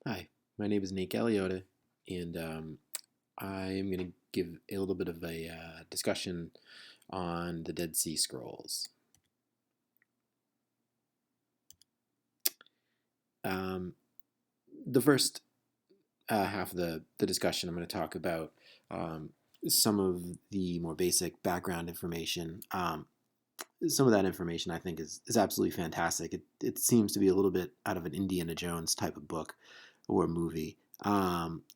Hi, my name is Nate Galeota, and I am going to give a little bit of a discussion on the Dead Sea Scrolls. Um, the first half of the discussion, I'm going to talk about um, some of the more basic background information. Some of that information I think is absolutely fantastic. It seems to be a little bit out of an Indiana Jones type of book or movie.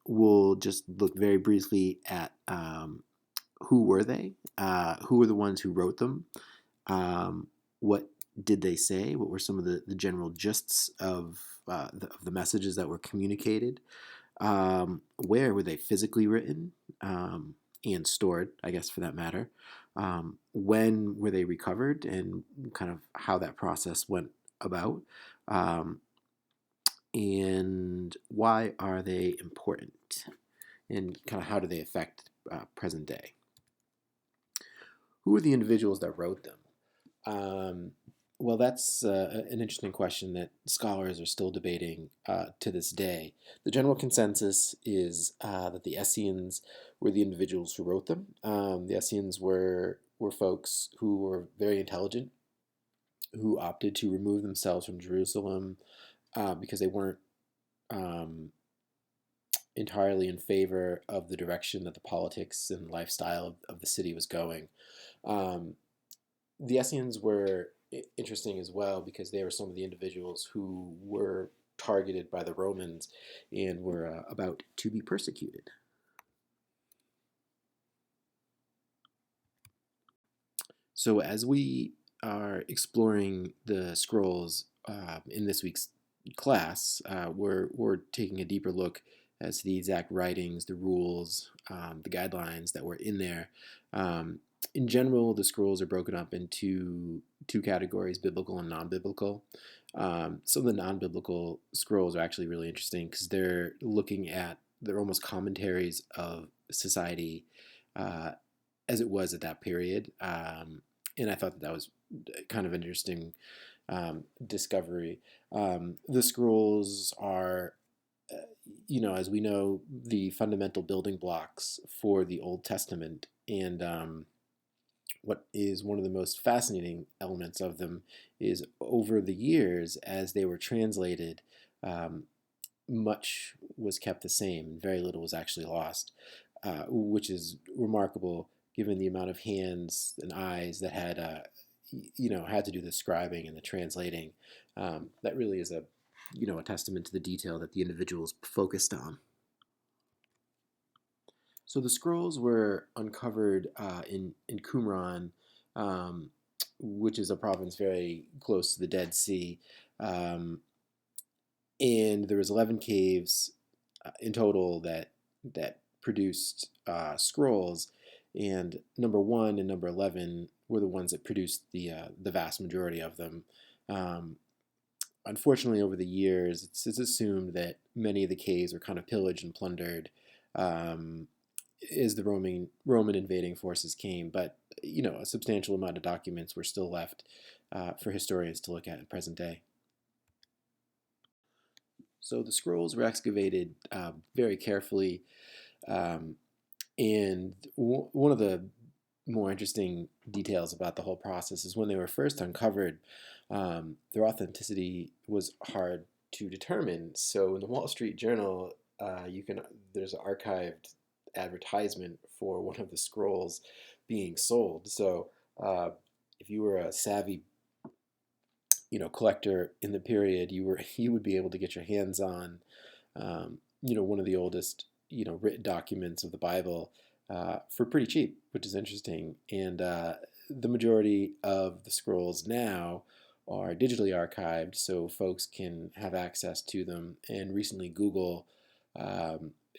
We'll just look very briefly at who were they? Who were the ones who wrote them? What did they say? What were some of the general gists of the messages that were communicated? Where were they physically written and stored, I guess, for that matter? When were they recovered and kind of how that process went about? Um, and why are they important? And kind of how do they affect present day? Who are the individuals that wrote them? Um, well, that's an interesting question that scholars are still debating to this day. The general consensus is that the Essenes were the individuals who wrote them. The Essenes were folks who were very intelligent, who opted to remove themselves from Jerusalem because they weren't um, entirely in favor of the direction that the politics and lifestyle of the city was going. Um, the Essenes were interesting as well because they were some of the individuals who were targeted by the Romans and were about to be persecuted. So, as we are exploring the scrolls in this week's class, we're taking a deeper look as to the exact writings, the rules, the guidelines that were in there. Um, in general, the scrolls are broken up into two categories: biblical and non-biblical. Some of the non-biblical scrolls are actually really interesting because they're almost commentaries of society uh, as it was at that period. And I thought that was kind of an interesting discovery. The scrolls are, uh, as we know, the fundamental building blocks for the Old Testament. And what is one of the most fascinating elements of them is over the years, as they were translated, um, much was kept the same, and very little was actually lost, which is remarkable given the amount of hands and eyes that had to do the scribing and the translating. That really is a testament to the detail that the individuals focused on. So the scrolls were uncovered in Qumran, um, which is a province very close to the Dead Sea. Um, and there was 11 caves in total that produced scrolls, and number one and number 11 were the ones that produced the vast majority of them. Um, Unfortunately, over the years, it's assumed that many of the caves were kind of pillaged and plundered um, as the Roman invading forces came. But a substantial amount of documents were still left for historians to look at in present day. So the scrolls were excavated very carefully, um, and one of the more interesting details about the whole process is when they were first uncovered, their authenticity was hard to determine. So in the Wall Street Journal, there's an archived advertisement for one of the scrolls being sold. So uh, if you were a savvy collector in the period, you would be able to get your hands on one of the oldest written documents of the Bible for pretty cheap, which is interesting. And the majority of the scrolls now are digitally archived, so folks can have access to them. And recently, Google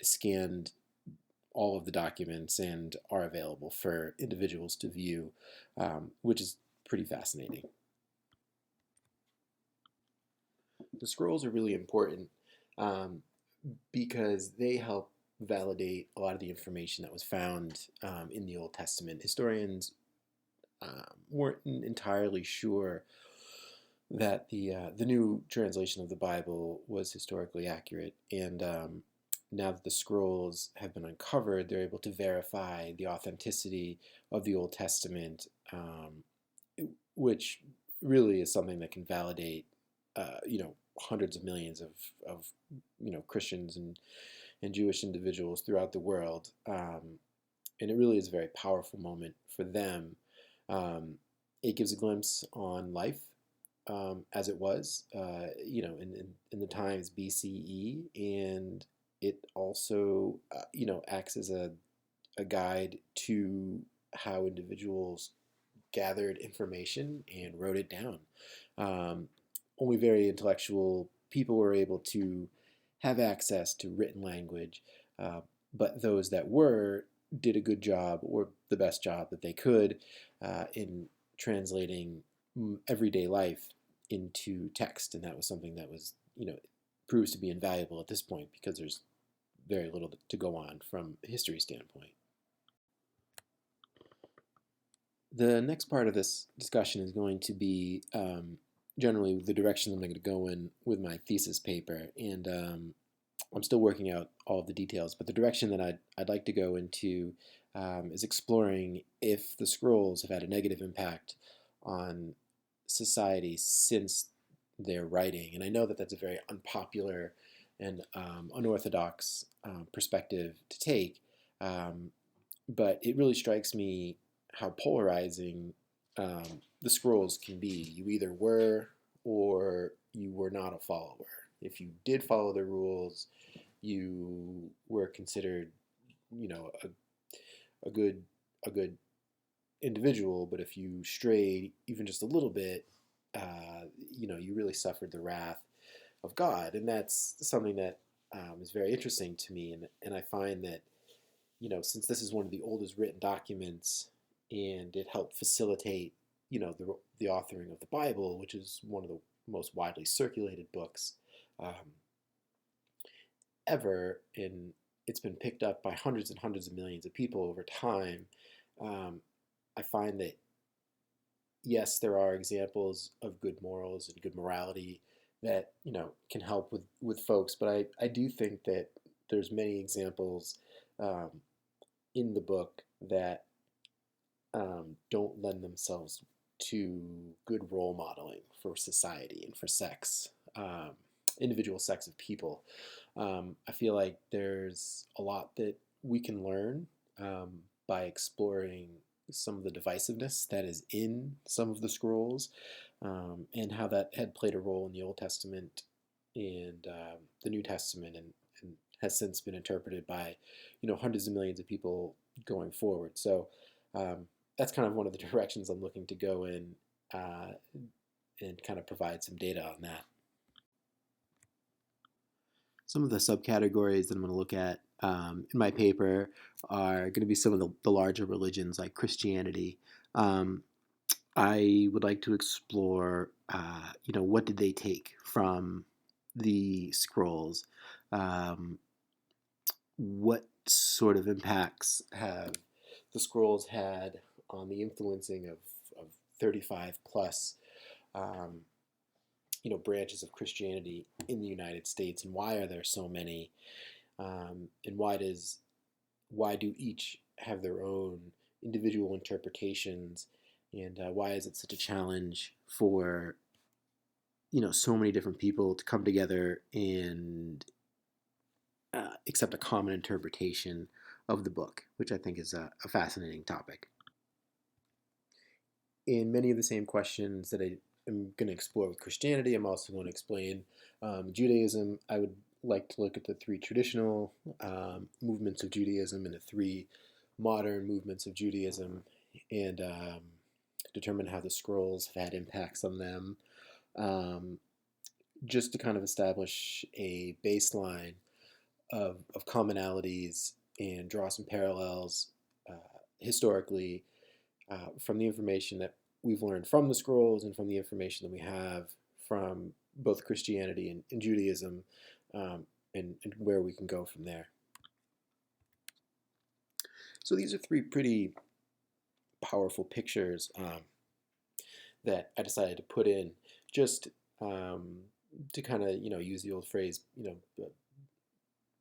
scanned all of the documents and are available for individuals to view, which is pretty fascinating. The scrolls are really important um, because they help validate a lot of the information that was found in the Old Testament. Historians weren't entirely sure that the new translation of the Bible was historically accurate, and now that the scrolls have been uncovered, they're able to verify the authenticity of the Old Testament, which really is something that can validate, hundreds of millions of Christians and Jewish individuals throughout the world, and it really is a very powerful moment for them. Um, it gives a glimpse on life as it was, in the times BCE, and it also, acts as a guide to how individuals gathered information and wrote it down. Um, Only very intellectual people were able to have access to written language, but those that were did a good job or the best job that they could in translating everyday life into text, and that was something that was, proves to be invaluable at this point because there's very little to go on from a history standpoint. The next part of this discussion is going to be generally the direction I'm going to go in with my thesis paper, and I'm still working out all of the details, but the direction that I'd like to go into is exploring if the scrolls have had a negative impact on society since their writing. And I know that that's a very unpopular and unorthodox perspective to take, um, but it really strikes me how polarizing the scrolls can be. You either were or you were not a follower. If you did follow the rules, you were considered, a good a good individual. But if you strayed even just a little bit, you really suffered the wrath of God, and that's something that is very interesting to me. And I find that since this is one of the oldest written documents, and it helped facilitate, the authoring of the Bible, which is one of the most widely circulated books um, ever, and it's been picked up by hundreds and hundreds of millions of people over time. Um, I find that yes, there are examples of good morals and good morality that can help with folks, but I do think that there's many examples um, in the book that don't lend themselves to good role modeling for society and for sex, um, individual sex of people. I feel like there's a lot that we can learn by exploring some of the divisiveness that is in some of the scrolls, and how that had played a role in the Old Testament and the New Testament, and has since been interpreted by hundreds of millions of people going forward. So that's kind of one of the directions I'm looking to go in, uh, and kind of provide some data on that. Some of the subcategories that I'm going to look at in my paper are going to be some of the larger religions like Christianity. Um, I would like to explore, what did they take from the scrolls? Um, what sort of impacts have the scrolls had on the influencing of 35 plus um, branches of Christianity in the United States, and why are there so many, and why do each have their own individual interpretations, and why is it such a challenge for so many different people to come together and accept a common interpretation of the book, which I think is a fascinating topic. In many of the same questions that I am going to explore with Christianity, I'm also going to explain Judaism. I would like to look at the three traditional movements of Judaism and the three modern movements of Judaism, and determine how the scrolls have had impacts on them, um, just to kind of establish a baseline of commonalities and draw some parallels uh, historically from the information that we've learned from the scrolls and from the information that we have from both Christianity and Judaism, and where we can go from there. So these are three pretty powerful pictures that I decided to put in just to kind of use the old phrase,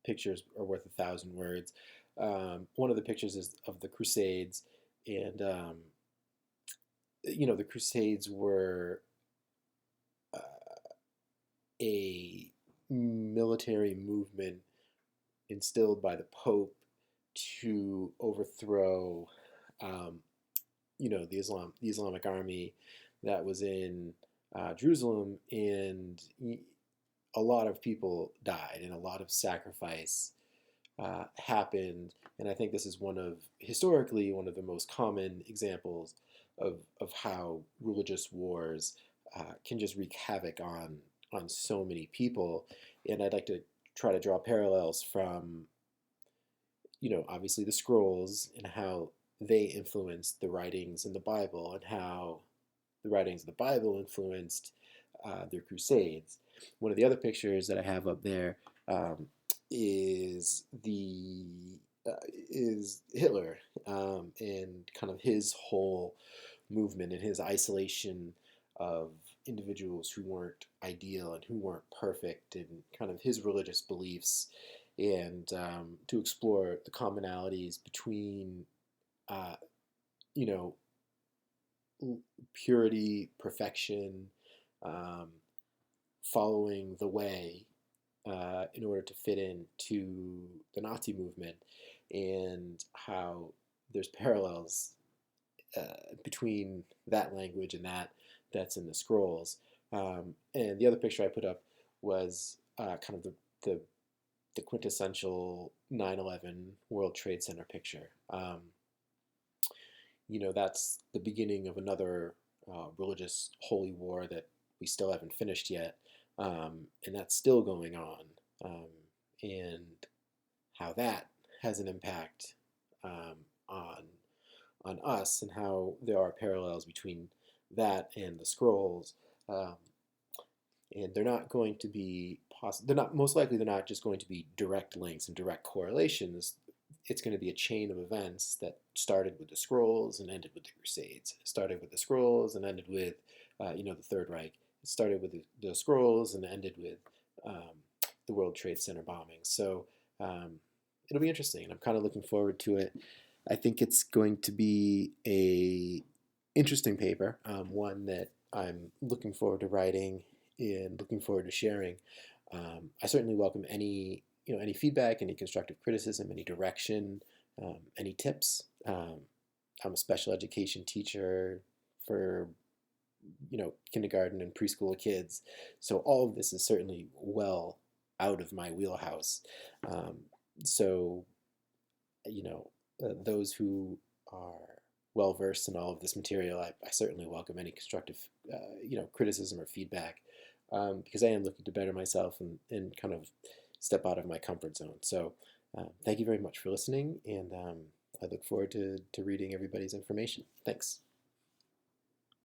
pictures are worth 1,000 words. One of the pictures is of the Crusades, and the Crusades were uh, a military movement instilled by the Pope to overthrow, um, the Islamic army that was in Jerusalem, and a lot of people died, and a lot of sacrifice happened. And I think this is historically, one of the most common examples of how religious wars can just wreak havoc on so many people. And I'd like to try to draw parallels from, obviously the scrolls and how they influenced the writings in the Bible, and how the writings of the Bible influenced their crusades. One of the other pictures that I have up there um, is is Hitler, and kind of his whole movement and his isolation of individuals who weren't ideal and who weren't perfect, and kind of his religious beliefs, and to explore the commonalities between uh, you know purity, perfection, um, following the way in order to fit into the Nazi movement, and how there's parallels between that language and that's in the scrolls. And the other picture I put up was kind of the quintessential 9/11 World Trade Center picture. That's the beginning of another religious holy war that we still haven't finished yet, and that's still going on, and how that has an impact um, on us, and how there are parallels between that and the scrolls. Um, and they're not going to be they're not, most likely they're not just going to be direct links and direct correlations. It's going to be a chain of events that started with the scrolls and ended with the Crusades. It started with the scrolls and ended with, the Third Reich. It started with the scrolls and ended with the World Trade Center bombings. So it'll be interesting, and I'm kind of looking forward to it. I think it's going to be a interesting paper, one that I'm looking forward to writing and looking forward to sharing. I certainly welcome any feedback, any constructive criticism, any direction, any tips. I'm a special education teacher for kindergarten and preschool kids, so all of this is certainly well out of my wheelhouse. Um, so those who are well versed in all of this material, I certainly welcome any constructive criticism or feedback, because I am looking to better myself and kind of step out of my comfort zone. So thank you very much for listening, and I look forward to reading everybody's information. Thanks.